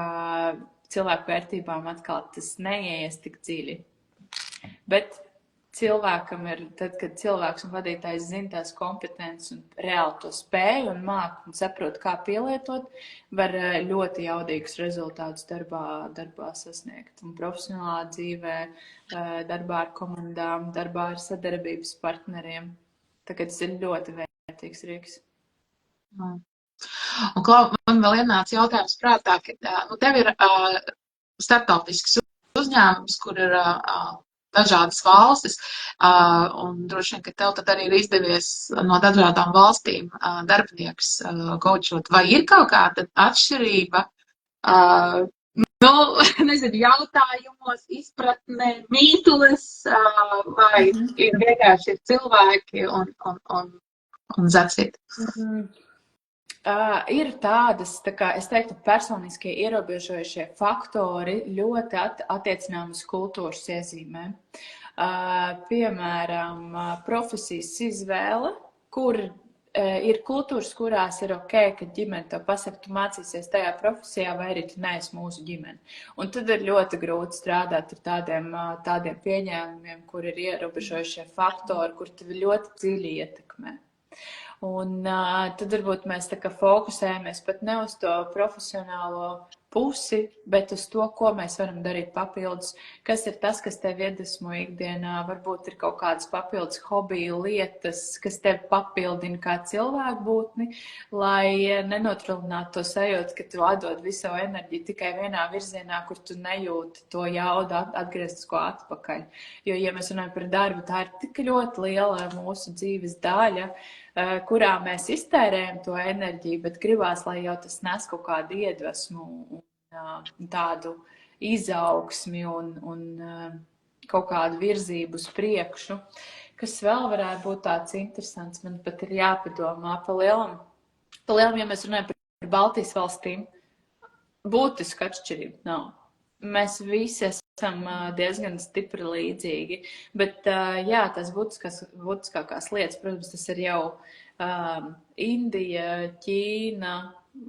vērtībām atkal tas neieies tik dziļi. Bet cilvēkam ir, tad, kad cilvēks un vadītājs zina tās kompetences un reāli to spēju un māk un saprot, kā pielietot, var ļoti jaudīgus rezultātus darbā sasniegt. Un profesionālā dzīvē, darbā ar komandām, darbā ar sadarbības partneriem. Tagad tas ir ļoti vērtīgs rīks. Un, Klau, man vēl ienāca jautājums prātā, ka tev ir starptautisks uzņēmums, kur ir dažādas valstis, un droši vien, ka tev tad arī ir izdevies no dažādām valstīm darbinieks coachot. Vai ir kaut kāda atšķirība, nezinu, jautājumos, izpratnē, mītules, vai ir vienkārši cilvēki un that's it? Ir tādas, tā kā es teiktu, personiskie ierobežojušie faktori ļoti attiecinām uz kultūras iezīmēm. Piemēram, profesijas izvēle, kur ir kultūras, kurās ir ok, ka ģimene to pasaka, tu mācīsies tajā profesijā, vai arī tu neesi mūsu ģimene. Un tad ir ļoti grūti strādāt ar tādiem pieņēmumiem, kur ir ierobežojušie faktori, kur tevi ļoti dziļi ietekmē. Un tad varbūt mēs tā kā fokusējamies pat ne uz to profesionālo pusi, bet uz to, ko mēs varam darīt papildus, kas ir tas, kas tev iedvesmo ikdienā, varbūt ir kaut kādas papildus hobiju lietas, kas tev papildina kā cilvēku būtni, lai nenotrūlinātu to sajūtu, ka tu atdod visu savu enerģiju tikai vienā virzienā, kur tu nejūti to jaudu atgrieztisko atpakaļ. Jo, ja mēs runājam par darbu, tā ir tik ļoti liela mūsu dzīves daļa, kurā mēs iztērējam to enerģiju, bet gribās, lai jau tas nes kaut kādu iedvesmu un tādu izaugsmi un kaut kādu virzību uz priekšu. Kas vēl varētu būt tāds interesants, man pat ir jāpadomā pa lielam, ja mēs runājam par Baltijas valstīm, būtiska atšķirība nav. Mēs visi esam diezgan stipri līdzīgi, bet jā, tās būtiskākās lietas, protams, tas ir jau Indija, Ķīna,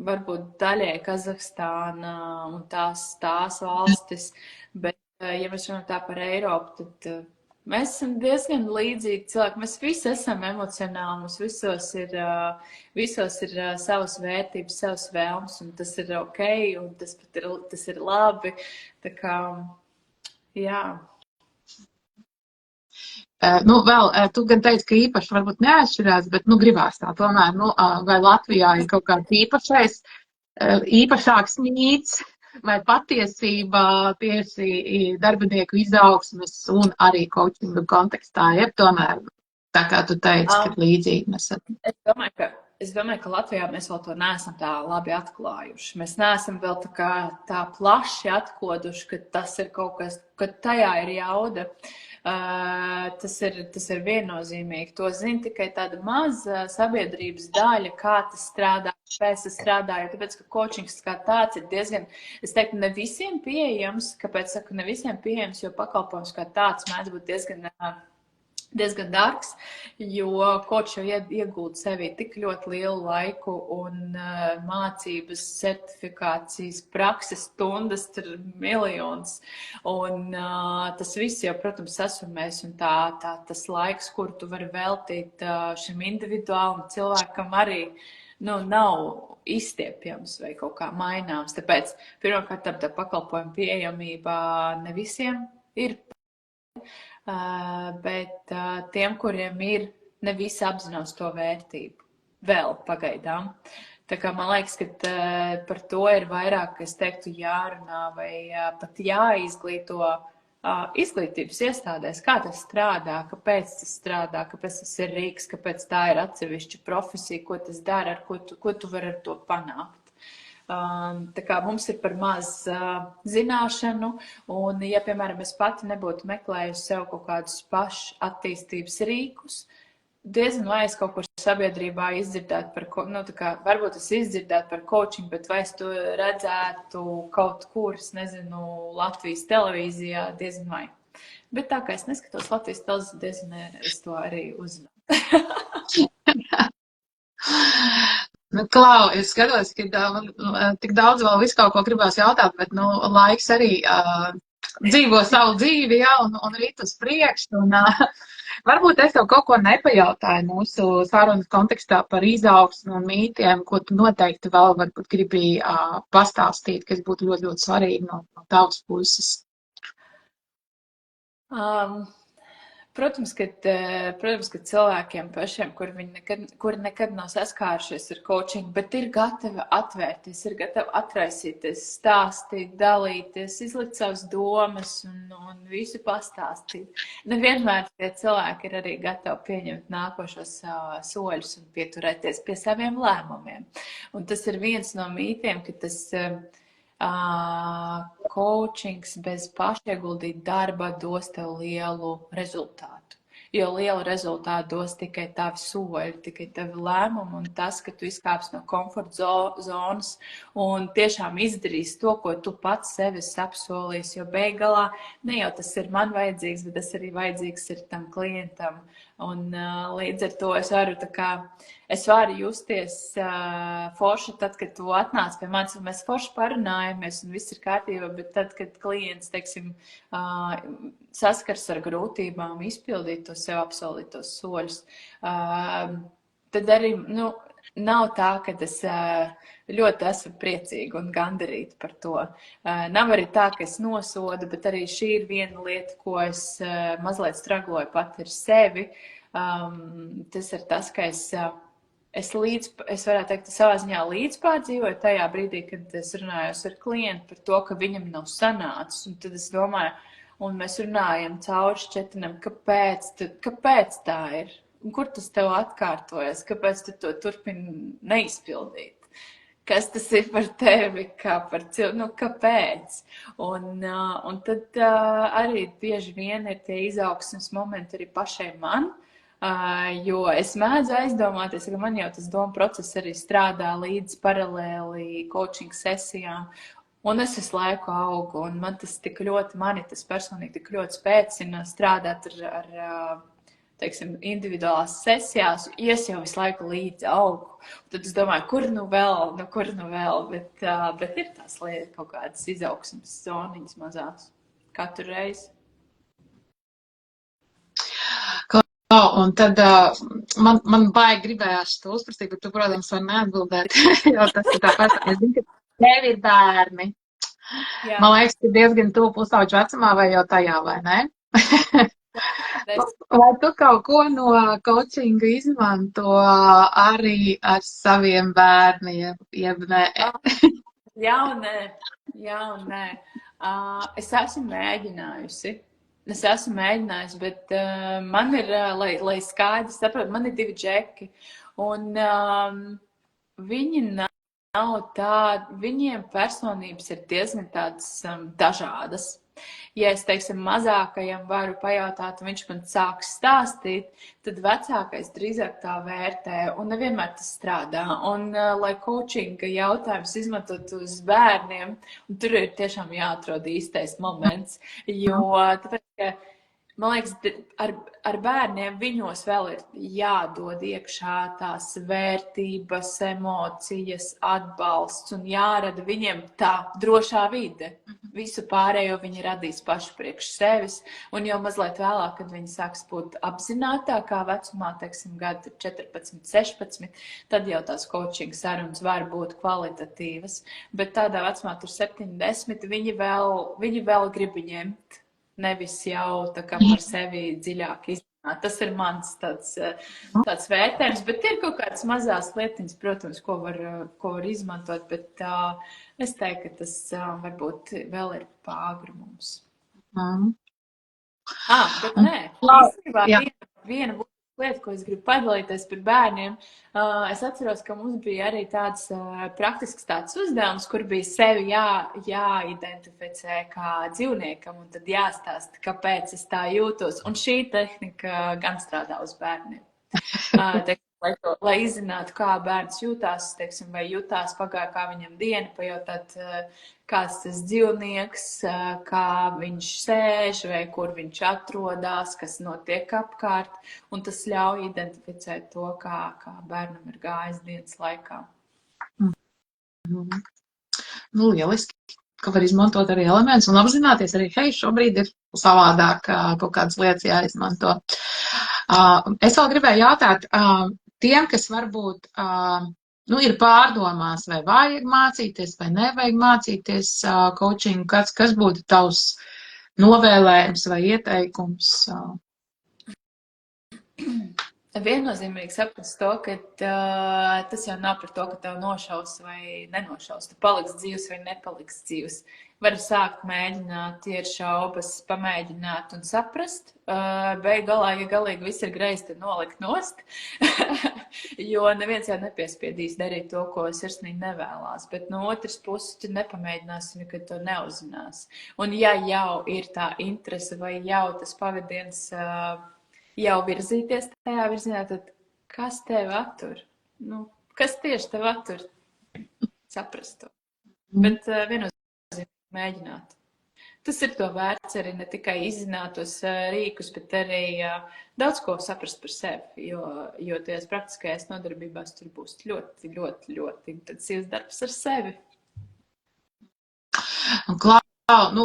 varbūt daļai Kazahstāna un tās valstis, bet ja mēs runājam tā par Eiropu, tad mēs esam diezgan līdzīgi cilvēki. Mēs visi esam emocionāli, mums visos ir savas vērtības, savas vēlmes, un tas ir ok, un tas ir labi. Tā kā, jā. Vēl, tu gan teici, ka īpaši varbūt neatšķirās, bet, gribās tā tomēr, vai Latvijā ir kaut kāds īpašāks mīts, vai patiesībā tieši darbinieku izaugsmes un arī coachinga kontekstā ir tomēr, tā kā tu teici, ka līdzīgi mēs esam. Es domāju, ka Latvijā mēs vēl to neesam tā labi atklājuši. Mēs neesam vēl tā plaši atkoduši, ka tas ir kaut kas, ka tajā ir jauda. Tas ir viennozīmīgi. To zina tikai tāda maza sabiedrības daļa, kā tas strādā, kāpēc tas strādā, jo tāpēc, ka coachings kā tāds ir diezgan, es teiktu, ne visiem pieejams, kāpēc saku ne visiem pieejams, jo pakalpojums kā tāds mēdz būt diezgan dārgs, jo coach jau iegūda sevī tik ļoti lielu laiku un mācības, certifikācijas, prakses stundas, tur miljonus. Un tas viss jau, protams, sasumēs un tas laiks, kur tu vari veltīt šim individuālam cilvēkam arī nav izstiepjams vai kaut kā maināms. Tāpēc pirmkārt tā pakalpojuma pieejamība ne visiem ir. Bet tiem, kuriem ir, ne visi apzinās to vērtību. Vēl pagaidām. Tā kā man liekas, ka par to ir vairāk, es teiktu, jārunā vai pat jāizglīto izglītības iestādēs, kā tas strādā, kāpēc tas strādā, kāpēc tas ir rīks, kāpēc tā ir atsevišķa profesija, ko tas dara, ko tu vari ar to panākt. Tā kā mums ir par maz zināšanu, un ja, piemēram, es pati nebūtu meklējusi sev kaut kādus pašu attīstības rīkus, diezgan vai es kaut kur sabiedrībā izdzirdētu varbūt es izdzirdētu par coaching, bet vai es to redzētu kaut kur, es nezinu, Latvijas televīzijā, diezgan vai. Bet tā kā es neskatos Latvijas televīziju, diezgan es to arī uzzinu. Klau, es skatos, ka tik daudz vēl visu kaut ko gribās jautāt, bet, laiks arī dzīvo savu dzīvi, un rīt uz priekšu, un varbūt es tev kaut ko nepajautāju mūsu sarunas kontekstā par izaugsmu un mītiem, ko tu noteikti vēl varbūt gribi pastāstīt, kas būtu ļoti, ļoti svarīgi no tavas puses. Protams, ka cilvēkiem pašiem, kuri nekad nav saskārušies ar coachingu, bet ir gatavi atvērties, ir gatavi atraisīties, stāstīt, dalīties, izlikt savas domas un visu pastāstīt. Nevienmēr tie cilvēki ir arī gatavi pieņemt nākošos soļus un pieturēties pie saviem lēmumiem. Un tas ir viens no mītiem, ka tas coachings bez pašieguldīt darba dos tev lielu rezultātu. jo lielu rezultātu dos tikai tavi soļi, tikai tavi lēmumi un tas, ka tu izkāpsi no komforta zonas un tiešām izdarīsi to, ko tu pats sevi apsolījis, jo beigalā ne jau tas ir man vajadzīgs, bet tas arī vajadzīgs ir tam klientam. Un līdz ar to es varu justies forši tad, kad tu atnāc pie manis un mēs forši parunājamies un viss ir kārtībā, bet tad, kad klients, teiksim, saskars ar grūtībām izpildīt to sev apsolītos soļus, tad arī, nav tā, ka es ļoti esmu priecīga un gandarīta par to. Nav arī tā, ka es nosodu, bet arī šī ir viena lieta, ko es mazliet stragloju pat ar sevi. Tas ir tas, ka es varētu teikt, savā ziņā līdzpārdzīvoju tajā brīdī, kad es runājos ar klientu par to, ka viņam nav sanācis. Un tad es domāju, un mēs runājam cauri šķetinam, kāpēc tā ir? Un kur tas tev atkārtojas? Kāpēc tu to turpini neizpildīt? Kas tas ir par tevi, kā par cilvēku? Kāpēc? Un tad arī bieži vien ir tie izaugsmes momenti arī pašai man, jo es mēdzu aizdomāties, ka man jau tas doma process arī strādā līdz paralēli coaching sesijām. Un es visu laiku augu, un man tas tas personīgi tik ļoti spēcina strādāt ar teiksim, individuālās sesijās, es jau visu laiku līdzi augu. Tad es domāju, kur nu vēl, bet ir tās lietas kaut kādas izaugsmes zoniņas mazās katru reizi. Un tad man baigi gribējās to uzprasīt, bet tu, protams, var neatbildēt, jo tas ir tāpēc, es zinu, ka tev ir bērni. Jā. Man liekas, ka diezgan tuvu pusauģu vecumā vai jau tajā, vai ne? Vai tu kaut ko no coachinga izmanto arī ar saviem bērniem, jeb nē? Jā un nē. Es esmu mēģinājusi, bet man ir, lai skaidri sapratu, man ir 2 džeki, un viņi nav tādi, viņiem personības ir diezgan tādas dažādas. Ja es, teiksim, mazākajam varu pajautāt, un viņš man sāks stāstīt, tad vecākais drīzāk tā vērtē, un nevienmēr tas strādā. Un, lai coachinga jautājums izmantot uz bērniem, un tur ir tiešām jāatrod īstais moments, jo tāpēc, ka man liekas, ar bērniem viņos vēl ir jādod iekšā tās vērtības, emocijas, atbalsts un jārada viņiem tā drošā vide. Visu pārējo viņi radīs paši priekš sevis, un jau mazliet vēlāk, kad viņi sāks būt apzinātākā vecumā, teiksim, gadu 14, 16, tad jau tās coaching sarunas var būt kvalitatīvas, bet tādā vecumā tur 70, viņi vēl grib ņemt. Nevis jau tā kā par sevi dziļāk izrunāt. Tas ir mans tāds vērtējums, bet ir kaut kādas mazās lietiņas, protams, ko var izmantot, bet es teiktu, ka tas varbūt vēl ir pāgri mums. Bet nē, īstenībā viena būtu lieta, ko es gribu padalīties par bērniem. Es atceros, ka mums bija arī tāds praktisks tāds uzdevums, kur bija sevi jāidentificē kā dzīvniekam, un tad jāstāsta, kāpēc es tā jūtos. Un šī tehnika gan strādā uz bērniem. Lai izzinātu, kā bērns jūtās, teiksim, vai jutās pagāja, kā viņam diena, pajautāt, kāds tas dzīvnieks, kā viņš sēž, vai kur viņš atrodas, kas notiek apkārt, un tas ļauj identificēt to, kā bērnam ir gājis dienas laikā. Lieliski, ka var izmantot arī elementus un apzināties arī, hei, šobrīd ir savādāk kaut kādas lietas jāizmanto. Es vēl gribēju jautāt, tiem, kas varbūt ir pārdomās, vai vajag mācīties, vai nevajag mācīties coachingu, kas būtu tavs novēlējums vai ieteikums? Viennozīmīgi saprast to, ka tas jau nav par to, ka tev nošaus vai nenošaus. Tu paliksi dzīvs vai nepaliksi dzīvs. Var sākt mēģināt, ir šaubas, pamēģināt un saprast. Beig galā, ja galīgi viss ir greizi, tad nolikt nost. Jo neviens jau nepiespiedīs darīt to, ko sirsnīgi nevēlās. Bet no otras puses, tu nepamēģināsi, nekad to neuzzinās. Un ja jau ir tā interese vai jau tas pavadiens jau virzīties tajā virzienā, tad kas tevi attur? Nu, kas tieši tevi attur? Saprast to. Bet viennozīmīgi mēģināt. Tas ir to vērts arī ne tikai izzināt tos rīkus, bet arī daudz ko saprast par sevi, jo tajās praktiskajās nodarbībās tur būs ļoti, ļoti, ļoti intensīvs darbs ar sevi. Un, Klau, nu,